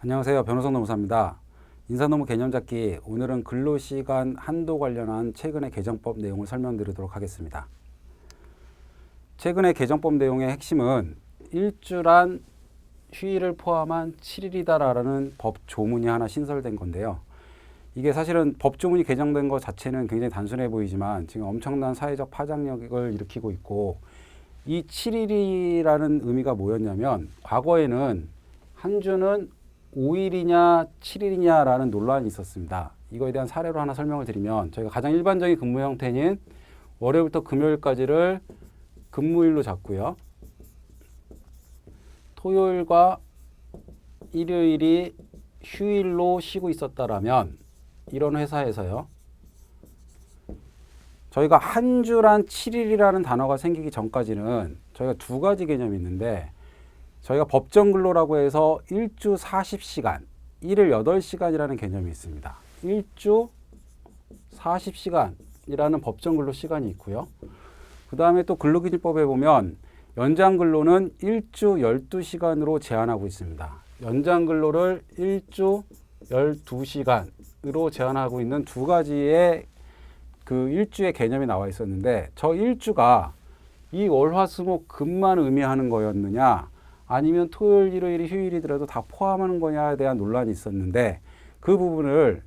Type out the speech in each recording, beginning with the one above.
안녕하세요. 변호사 노무사입니다. 인사노무 개념잡기, 오늘은 근로시간 한도 관련한 최근의 개정법 내용을 설명드리도록 하겠습니다. 최근의 개정법 내용의 핵심은 일주란 휴일을 포함한 7일이다라는 법 조문이 하나 신설된 건데요. 이게 사실은 법 조문이 개정된 것 자체는 굉장히 단순해 보이지만 지금 엄청난 사회적 파장력을 일으키고 있고, 이 7일이라는 의미가 뭐였냐면 과거에는 한 주는 5일이냐 7일이냐라는 논란이 있었습니다. 이거에 대한 사례로 하나 설명을 드리면, 저희가 가장 일반적인 근무 형태인 월요일부터 금요일까지를 근무일로 잡고요. 토요일과 일요일이 휴일로 쉬고 있었다라면, 이런 회사에서요, 저희가 한 주란 7일이라는 단어가 생기기 전까지는 저희가 두 가지 개념이 있는데, 저희가 법정 근로라고 해서 일주 40시간, 일일 8시간이라는 개념이 있습니다. 일주 40시간이라는 법정 근로 시간이 있고요. 그 다음에 또 근로기준법에 보면 연장 근로는 일주 12시간으로 제한하고 있습니다. 연장 근로를 일주 12시간으로 제한하고 있는 두 가지의 그 일주의 개념이 나와 있었는데, 저 일주가 이 월화수목 금만 의미하는 거였느냐, 아니면 토요일, 일요일이 휴일이더라도 다 포함하는 거냐에 대한 논란이 있었는데, 그 부분을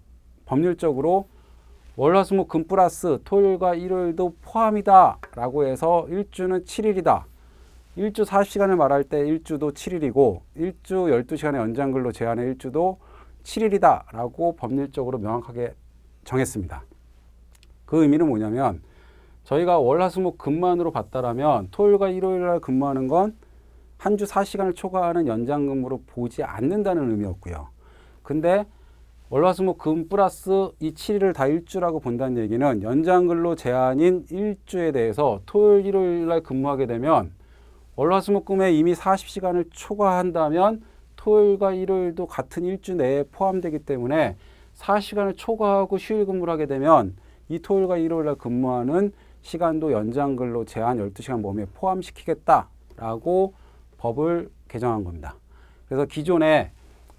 법률적으로 월화수목 금 플러스 토요일과 일요일도 포함이다 라고 해서 일주는 7일이다. 일주 40시간을 말할 때 일주도 7일이고 일주 12시간의 연장근로 제한의 일주도 7일이다 라고 법률적으로 명확하게 정했습니다. 그 의미는 뭐냐면, 저희가 월화수목 금만으로 봤다라면 토요일과 일요일날 근무하는 건 한 주 4시간을 초과하는 연장근무로 보지 않는다는 의미였고요. 근데 월화수목 금 플러스 이 7일을 다 일주라고 본다는 얘기는 연장근로 제한인 일주에 대해서 토요일, 일요일날 근무하게 되면 월화수목 금에 이미 40시간을 초과한다면 토요일과 일요일도 같은 일주 내에 포함되기 때문에 40시간을 초과하고 휴일 근무를 하게 되면 이 토요일과 일요일날 근무하는 시간도 연장근로 제한 12시간 범위에 포함시키겠다라고 법을 개정한 겁니다. 그래서 기존에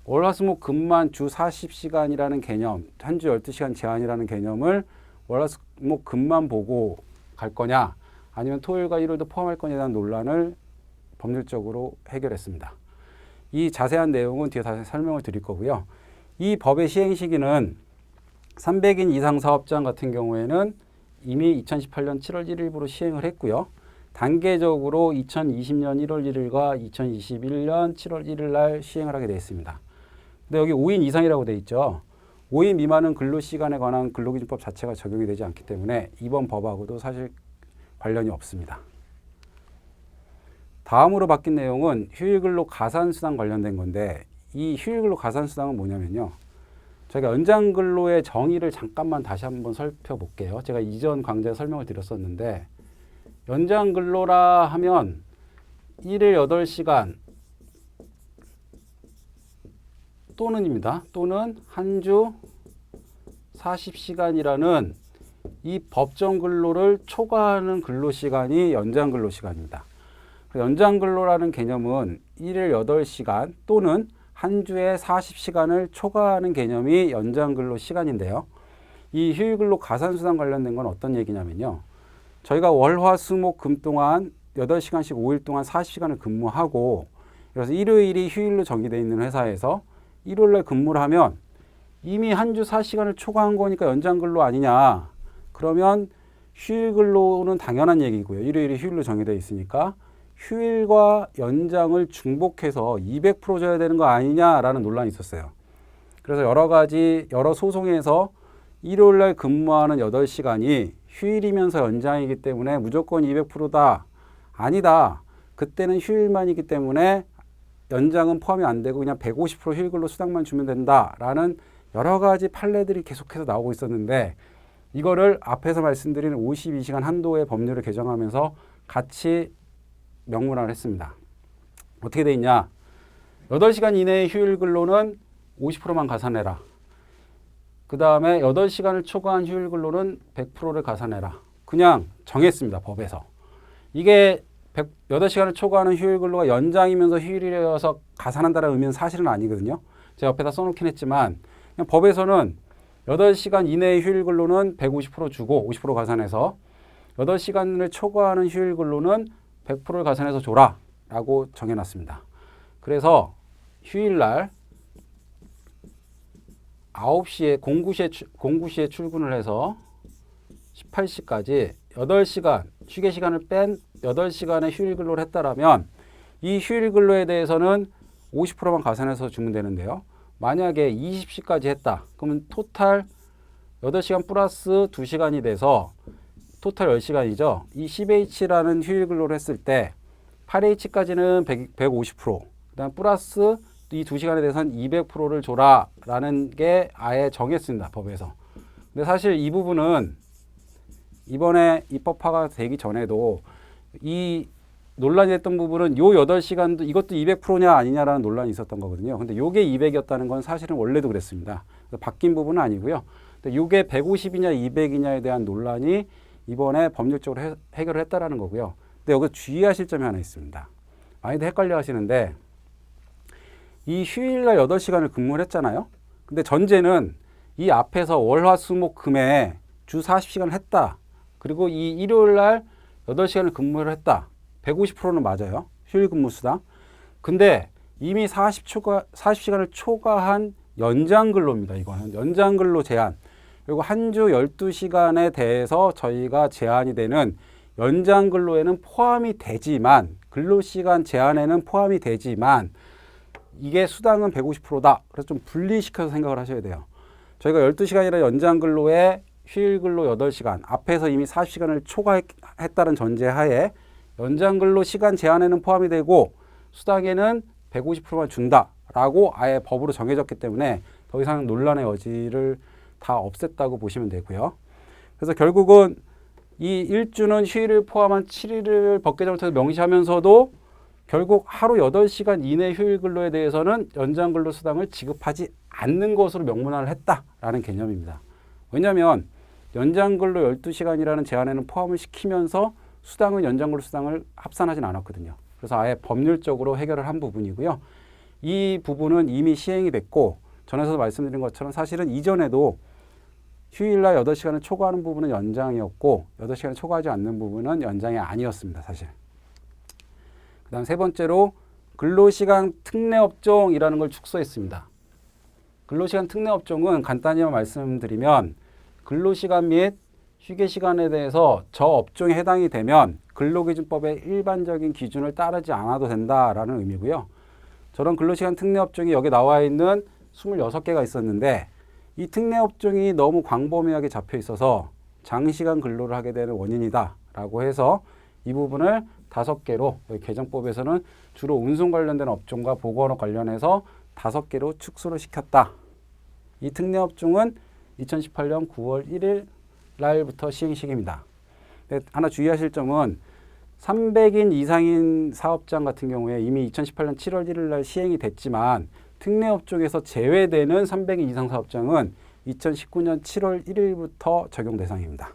월화수목 금만 주 40시간이라는 개념, 한 주 12시간 제한이라는 개념을 월화수목 금만 보고 갈 거냐, 아니면 토요일과 일요일도 포함할 거냐에 대한 논란을 법률적으로 해결했습니다. 이 자세한 내용은 뒤에 다시 설명을 드릴 거고요. 이 법의 시행 시기는 300인 이상 사업장 같은 경우에는 이미 2018년 7월 1일부로 시행을 했고요. 단계적으로 2020년 1월 1일과 2021년 7월 1일 날 시행을 하게 되어 있습니다. 근데 여기 5인 이상이라고 되어 있죠. 5인 미만은 근로시간에 관한 근로기준법 자체가 적용이 되지 않기 때문에 이번 법하고도 사실 관련이 없습니다. 다음으로 바뀐 내용은 휴일근로 가산수당 관련된 건데, 이 휴일근로 가산수당은 뭐냐면요, 저희가 연장근로의 정의를 잠깐만 다시 한번 살펴볼게요. 제가 이전 강좌에 설명을 드렸었는데, 연장근로라 하면 일일 8시간 또는입니다. 또는 한 주 40시간이라는 이 법정 근로를 초과하는 근로시간이 연장근로시간입니다. 연장근로라는 개념은 일일 8시간 또는 한 주에 40시간을 초과하는 개념이 연장근로시간인데요. 이 휴일근로 가산수당 관련된 건 어떤 얘기냐면요, 저희가 월화수목 금 동안 8시간씩 5일 동안 40시간을 근무하고, 그래서 일요일이 휴일로 정의되어 있는 회사에서 일요일날 근무를 하면 이미 한 주 4시간을 초과한 거니까 연장근로 아니냐. 그러면 휴일근로는 당연한 얘기고요. 일요일이 휴일로 정의되어 있으니까 휴일과 연장을 중복해서 200% 줘야 되는 거 아니냐라는 논란이 있었어요. 그래서 여러 소송에서 일요일날 근무하는 8시간이 휴일이면서 연장이기 때문에 무조건 200%다. 아니다. 그때는 휴일만이기 때문에 연장은 포함이 안 되고 그냥 150% 휴일근로 수당만 주면 된다라는 여러 가지 판례들이 계속해서 나오고 있었는데, 이거를 앞에서 말씀드린 52시간 한도의 법률을 개정하면서 같이 명문화를 했습니다. 어떻게 돼 있냐? 8시간 이내의 휴일 근로는 50%만 가산해라. 그 다음에 8시간을 초과한 휴일 근로는 100%를 가산해라. 그냥 정했습니다. 법에서. 이게 8시간을 초과하는 휴일 근로가 연장이면서 휴일이어서 가산한다는 의미는 사실은 아니거든요. 제가 옆에다 써놓긴 했지만 그냥 법에서는 8시간 이내의 휴일 근로는 150% 주고 50% 가산해서 8시간을 초과하는 휴일 근로는 100%를 가산해서 줘라 라고 정해놨습니다. 그래서 휴일날 9시에 09시에 출근을 해서 18시까지 8시간 휴게 시간을 뺀 8시간의 휴일 근로를 했다라면 이 휴일 근로에 대해서는 50%만 가산해서 주면 되는데요. 만약에 20시까지 했다. 그러면 토탈 8시간 플러스 2시간이 돼서 토탈 10시간이죠. 이 10H라는 휴일 근로를 했을 때 8H까지는 150%, 그다음 플러스 이 2시간에 대해서는 200%를 줘라라는 게 아예 정했습니다. 법에서. 근데 사실 이 부분은 이번에 입법화가 되기 전에도 이 논란이 됐던 부분은 요 8시간도 이것도 200%냐 아니냐라는 논란이 있었던 거거든요. 근데 요게 200이었다는 건 사실은 원래도 그랬습니다. 바뀐 부분은 아니고요. 근데 요게 150이냐 200이냐에 대한 논란이 이번에 법률적으로 해결을 했다라는 거고요. 근데 여기서 주의하실 점이 하나 있습니다. 많이들 헷갈려 하시는데 이 휴일날 8시간을 근무를 했잖아요. 근데 전제는 이 앞에서 월화수목금에 주 40시간을 했다. 그리고 이 일요일날 8시간을 근무를 했다. 150%는 맞아요. 휴일 근무 수당. 근데 이미 40시간을 초과한 연장 근로입니다. 이거는 연장 근로 제한. 그리고 한 주 12시간에 대해서 저희가 제한이 되는 연장 근로에는 포함이 되지만 근로시간 제한에는 포함이 되지만 이게 수당은 150%다. 그래서 좀 분리시켜서 생각을 하셔야 돼요. 저희가 12시간이라 연장 근로에 휴일 근로 8시간, 앞에서 이미 40시간을 초과했다는 전제하에 연장 근로 시간 제한에는 포함이 되고 수당에는 150%만 준다라고 아예 법으로 정해졌기 때문에 더 이상 논란의 여지를 다 없앴다고 보시면 되고요. 그래서 결국은 이 일주는 휴일을 포함한 7일을 법개정을 통해서 명시하면서도 결국 하루 8시간 이내 휴일 근로에 대해서는 연장 근로 수당을 지급하지 않는 것으로 명문화를 했다라는 개념입니다. 왜냐하면 연장 근로 12시간이라는 제한에는 포함을 시키면서 수당은 연장 근로 수당을 합산하진 않았거든요. 그래서 아예 법률적으로 해결을 한 부분이고요. 이 부분은 이미 시행이 됐고 전에서도 말씀드린 것처럼 사실은 이전에도 휴일날 8시간을 초과하는 부분은 연장이었고 8시간을 초과하지 않는 부분은 연장이 아니었습니다. 사실. 그 다음 세 번째로 근로시간 특례업종이라는 걸 축소했습니다. 근로시간 특례업종은 간단히만 말씀드리면 근로시간 및 휴게시간에 대해서 저 업종에 해당이 되면 근로기준법의 일반적인 기준을 따르지 않아도 된다라는 의미고요. 저런 근로시간 특례업종이 여기 나와 있는 26개가 있었는데 이 특례업종이 너무 광범위하게 잡혀 있어서 장시간 근로를 하게 되는 원인이다라고 해서 이 부분을 5개로 여기 개정법에서는 주로 운송 관련된 업종과 보건업 관련해서 5개로 축소를 시켰다. 이 특례업종은 2018년 9월 1일 날부터 시행식입니다. 하나 주의하실 점은 300인 이상인 사업장 같은 경우에 이미 2018년 7월 1일 날 시행이 됐지만 특례업종에서 제외되는 300인 이상 사업장은 2019년 7월 1일부터 적용 대상입니다.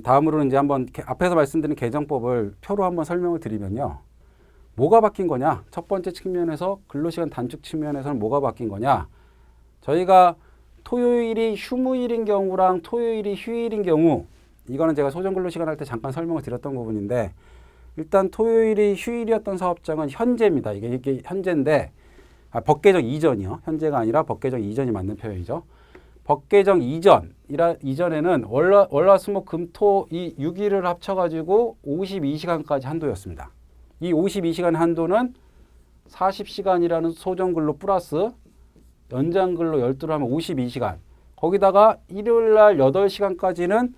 다음으로는 이제 한번 앞에서 말씀드린 개정법을 표로 한번 설명을 드리면요. 뭐가 바뀐 거냐? 첫 번째 측면에서 근로시간 단축 측면에서는 뭐가 바뀐 거냐? 저희가 토요일이 휴무일인 경우랑 토요일이 휴일인 경우 이거는 제가 소정근로시간 할 때 잠깐 설명을 드렸던 부분인데 일단 토요일이 휴일이었던 사업장은 현재입니다. 이게 현재인데 법 개정 이전이요. 현재가 아니라 법 개정 이전이 맞는 표현이죠. 법 개정 이전에는 월화수목금토 이 6일을 합쳐가지고 52시간까지 한도였습니다. 이 52시간 한도는 40시간이라는 소정근로 플러스 연장근로 12를 하면 52시간. 거기다가 일요일날 8시간까지는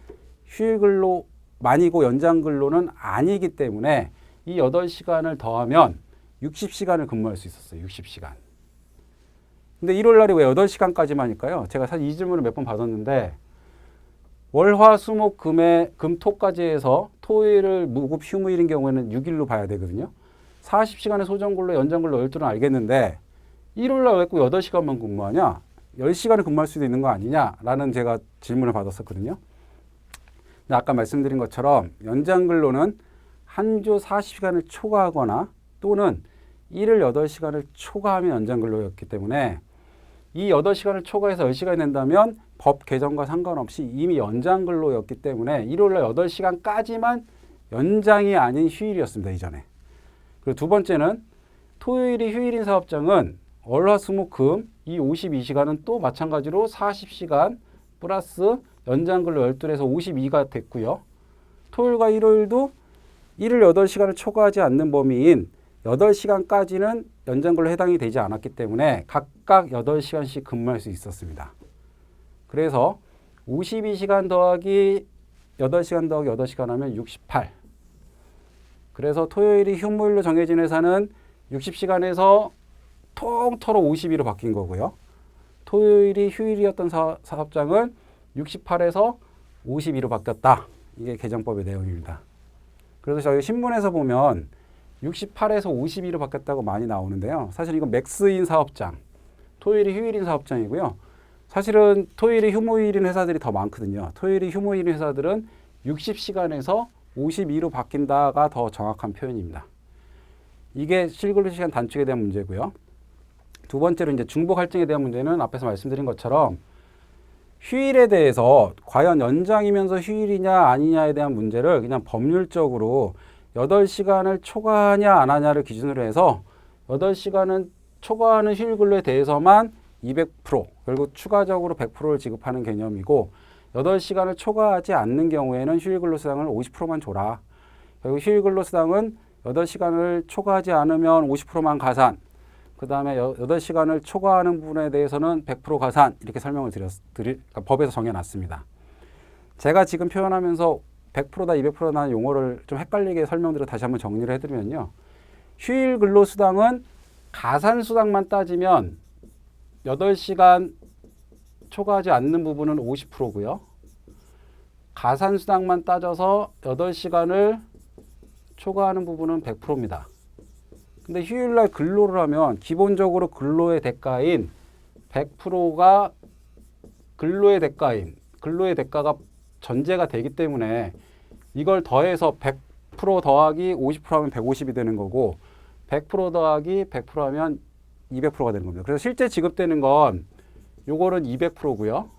휴일근로만이고 연장근로는 아니기 때문에 이 8시간을 더하면 60시간을 근무할 수 있었어요. 60시간. 근데 일요일날이 왜 8시간까지만일까요? 제가 사실 이 질문을 몇 번 받았는데 월화수목금토까지 해서 토요일을 무급 휴무일인 경우에는 6일로 봐야 되거든요. 40시간의 소정근로 연장근로 12는 알겠는데 일요일날 왜 꼭 8시간만 근무하냐? 10시간을 근무할 수도 있는 거 아니냐라는 제가 질문을 받았었거든요. 근데 아까 말씀드린 것처럼 연장근로는 한 주 40시간을 초과하거나 또는 일을 8시간을 초과하면 연장근로였기 때문에 이 8시간을 초과해서 10시간이 된다면 법 개정과 상관없이 이미 연장근로였기 때문에 일요일날 8시간까지만 연장이 아닌 휴일이었습니다. 이전에. 그리고 두 번째는 토요일이 휴일인 사업장은 월화수목금 이 52시간은 또 마찬가지로 40시간 플러스 연장근로 12에서 52가 됐고요. 토요일과 일요일도 일을 8시간을 초과하지 않는 범위인 8시간까지는 연장근로 해당이 되지 않았기 때문에 각각 8시간씩 근무할 수 있었습니다. 그래서 52시간 더하기 8시간 더하기 8시간 하면 68. 그래서 토요일이 휴무일로 정해진 회사는 60시간에서 통틀어 52로 바뀐 거고요. 토요일이 휴일이었던 사업장은 68에서 52로 바뀌었다. 이게 개정법의 내용입니다. 그래서 저희 신문에서 보면 68에서 52로 바뀌었다고 많이 나오는데요. 사실 이건 맥스인 사업장, 토요일이 휴일인 사업장이고요. 사실은 토요일이 휴무일인 회사들이 더 많거든요. 토요일이 휴무일인 회사들은 60시간에서 52로 바뀐다가 더 정확한 표현입니다. 이게 실근로시간 단축에 대한 문제고요. 두 번째로 이제 중복 할증에 대한 문제는 앞에서 말씀드린 것처럼 휴일에 대해서 과연 연장이면서 휴일이냐 아니냐에 대한 문제를 그냥 법률적으로 8시간을 초과하냐 안 하냐를 기준으로 해서 8시간은 초과하는 휴일 근로에 대해서만 200% 결국 추가적으로 100%를 지급하는 개념이고 8시간을 초과하지 않는 경우에는 휴일 근로수당을 50%만 줘라. 결국 휴일 근로수당은 8시간을 초과하지 않으면 50%만 가산, 그 다음에 8시간을 초과하는 부분에 대해서는 100% 가산 이렇게 설명을 그러니까 법에서 정해놨습니다. 제가 지금 표현하면서 100%다 200%다 용어를 좀 헷갈리게 설명드려 다시 한번 정리를 해드리면요. 휴일 근로수당은 가산수당만 따지면 8시간 초과하지 않는 부분은 50%고요. 가산수당만 따져서 8시간을 초과하는 부분은 100%입니다. 근데 휴일날 근로를 하면 기본적으로 근로의 대가인 100%가 근로의 대가가 전제가 되기 때문에 이걸 더해서 100% 더하기 50% 하면 150이 되는 거고 100% 더하기 100% 하면 200%가 되는 겁니다. 그래서 실제 지급되는 건 요거는 200%고요.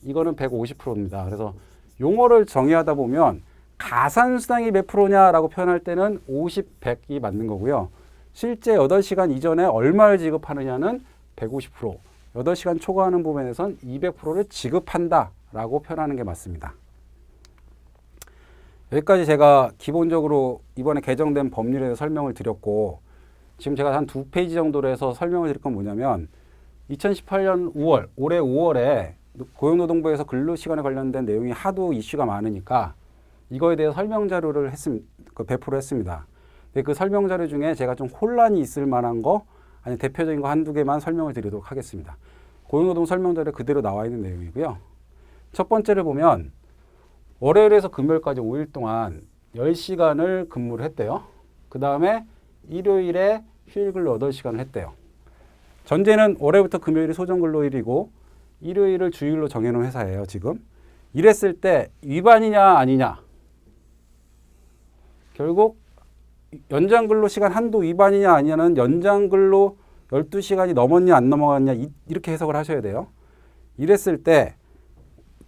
이거는 150%입니다. 그래서 용어를 정의하다 보면 가산수당이 몇 프로냐라고 표현할 때는 50, 100이 맞는 거고요. 실제 8시간 이전에 얼마를 지급하느냐는 150%, 8시간 초과하는 부분에선 200%를 지급한다라고 표현하는 게 맞습니다. 여기까지 제가 기본적으로 이번에 개정된 법률에 대해서 설명을 드렸고 지금 제가 한 2페이지 정도로 해서 설명을 드릴 건 뭐냐면 2018년 5월, 올해 5월에 고용노동부에서 근로시간에 관련된 내용이 하도 이슈가 많으니까 이거에 대해서 설명 자료를 배포를 했습니다. 근데 그 설명 자료 중에 제가 좀 혼란이 있을 만한 거, 아니 대표적인 거 한두 개만 설명을 드리도록 하겠습니다. 고용노동 설명 자료 그대로 나와 있는 내용이고요. 첫 번째를 보면 월요일에서 금요일까지 5일 동안 10시간을 근무를 했대요. 그 다음에 일요일에 휴일 근로 8시간을 했대요. 전제는 월요일부터 금요일이 소정근로일이고 일요일을 주일로 정해놓은 회사예요. 지금. 이랬을 때 위반이냐 아니냐. 결국 연장근로 시간 한도 위반이냐 아니냐는 연장근로 12시간이 넘었냐 안 넘어갔냐 이렇게 해석을 하셔야 돼요. 이랬을 때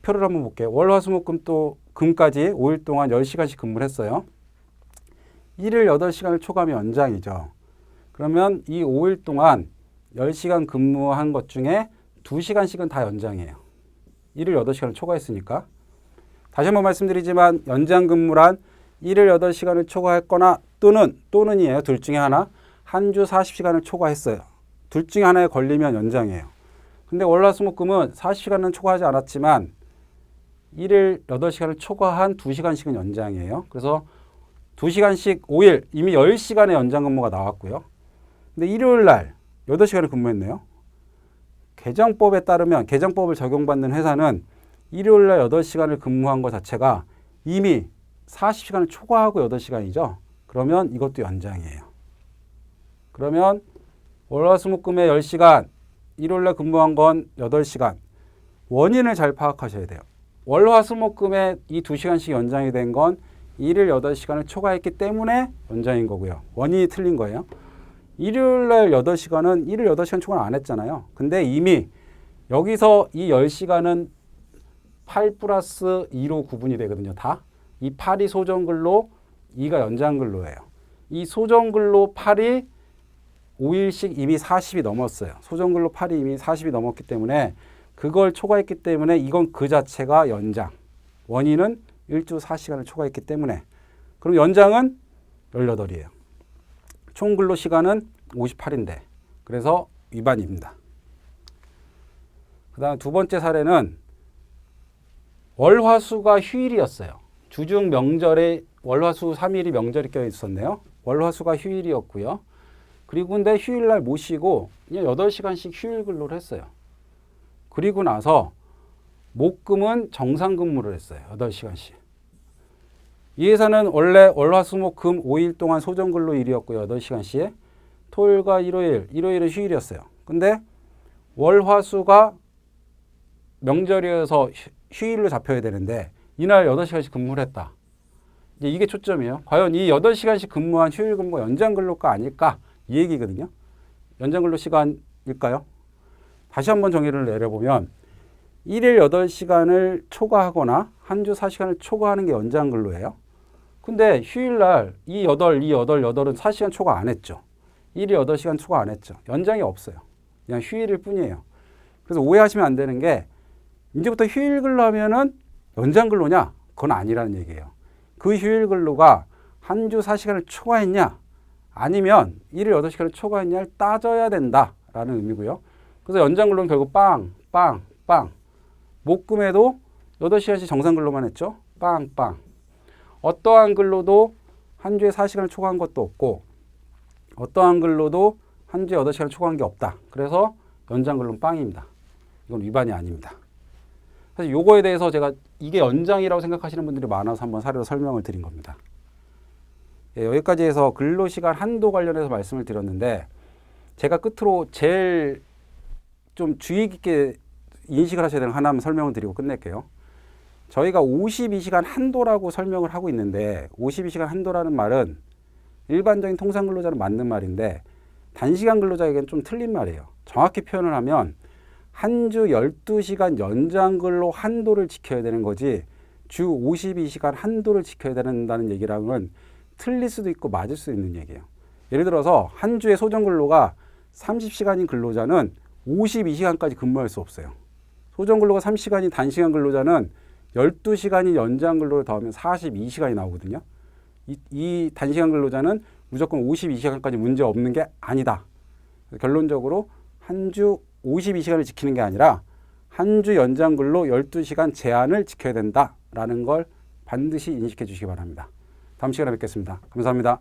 표를 한번 볼게요. 월화수목금 또 금까지 5일 동안 10시간씩 근무를 했어요. 일일 8시간을 초과하면 연장이죠. 그러면 이 5일 동안 10시간 근무한 것 중에 2시간씩은 다 연장이에요. 일일 8시간을 초과했으니까. 다시 한번 말씀드리지만 연장 근무란 일일 8시간을 초과했거나 또는이에요. 둘 중에 하나. 한 주 40시간을 초과했어요. 둘 중에 하나에 걸리면 연장이에요. 근데 월화수목금은 40시간은 초과하지 않았지만 일일 8시간을 초과한 2시간씩은 연장이에요. 그래서 2시간씩 5일, 이미 10시간의 연장 근무가 나왔고요. 근데 일요일 날 8시간을 근무했네요. 개정법에 따르면 개정법을 적용받는 회사는 일요일 날 8시간을 근무한 것 자체가 이미 40시간을 초과하고 8시간이죠. 그러면 이것도 연장이에요. 그러면 월화수목금의 10시간, 일요일 날 근무한 건 8시간. 원인을 잘 파악하셔야 돼요. 월화수목금에 이 2시간씩 연장이 된 건 일일 8시간을 초과했기 때문에 연장인 거고요. 원인이 틀린 거예요. 일요일 날 8시간은 일요일 8시간 초과는 안 했잖아요. 근데 이미 여기서 이 10시간은 8 플러스 2로 구분이 되거든요. 다. 이 8이 소정근로, 2가 연장근로예요. 이 소정근로 8이 5일씩 이미 40이 넘었어요. 소정근로 8이 이미 40이 넘었기 때문에 그걸 초과했기 때문에 이건 그 자체가 연장. 원인은 1주 4시간을 초과했기 때문에. 그럼 연장은 18이에요. 총 근로 시간은 58인데. 그래서 위반입니다. 그 다음 두 번째 사례는 월화수가 휴일이었어요. 주중 명절에 월화수 3일이 명절이 껴 있었네요. 월화수가 휴일이었고요. 그리고 근데 휴일날 못 쉬고 그냥 8시간씩 휴일 근로를 했어요. 그리고 나서 목금은 정상 근무를 했어요. 8시간씩. 이 회사는 원래 월화수목금 5일 동안 소정 근로 일이었고요. 8시간씩. 토요일과 일요일은 휴일이었어요. 근데 월화수가 명절이어서 휴일로 잡혀야 되는데 이날 8시간씩 근무를 했다. 이제 이게 초점이에요. 과연 이 8시간씩 근무한 휴일 근무 연장 근로가 아닐까? 이 얘기거든요. 연장 근로 시간일까요? 다시 한번 정의를 내려보면 1일 8시간을 초과하거나 한 주 4시간을 초과하는 게 연장 근로예요. 근데 휴일날 이 8은 4시간 초과 안 했죠. 1일 8시간 초과 안 했죠. 연장이 없어요. 그냥 휴일일 뿐이에요. 그래서 오해하시면 안 되는 게 이제부터 휴일 근로하면은 연장 근로냐? 그건 아니라는 얘기예요. 그 휴일 근로가 한 주 4시간을 초과했냐? 아니면 1일 8시간을 초과했냐를 따져야 된다라는 의미고요. 그래서 연장 근로는 결국 빵. 목금에도 8시간씩 정상 근로만 했죠. 빵. 어떠한 근로도 한 주에 4시간을 초과한 것도 없고 어떠한 근로도 한 주에 8시간을 초과한 게 없다. 그래서 연장 근로는 빵입니다. 이건 위반이 아닙니다. 사실 요거에 대해서 제가 이게 연장이라고 생각하시는 분들이 많아서 한번 사례로 설명을 드린 겁니다. 예, 여기까지 해서 근로시간 한도 관련해서 말씀을 드렸는데 제가 끝으로 제일 좀 주의 깊게 인식을 하셔야 되는 하나만 설명을 드리고 끝낼게요. 저희가 52시간 한도라고 설명을 하고 있는데 52시간 한도라는 말은 일반적인 통상 근로자는 맞는 말인데 단시간 근로자에게는 좀 틀린 말이에요. 정확히 표현을 하면 한 주 12시간 연장 근로 한도를 지켜야 되는 거지 주 52시간 한도를 지켜야 된다는 얘기랑은 틀릴 수도 있고 맞을 수 있는 얘기예요. 예를 들어서 한 주의 소정 근로가 30시간인 근로자는 52시간까지 근무할 수 없어요. 소정 근로가 30시간인 단시간 근로자는 12시간이 연장 근로를 더하면 42시간이 나오거든요. 이 단시간 근로자는 무조건 52시간까지 문제 없는 게 아니다. 결론적으로 한 주 52시간을 지키는 게 아니라 한 주 연장 근로 12시간 제한을 지켜야 된다라는 걸 반드시 인식해 주시기 바랍니다. 다음 시간에 뵙겠습니다. 감사합니다.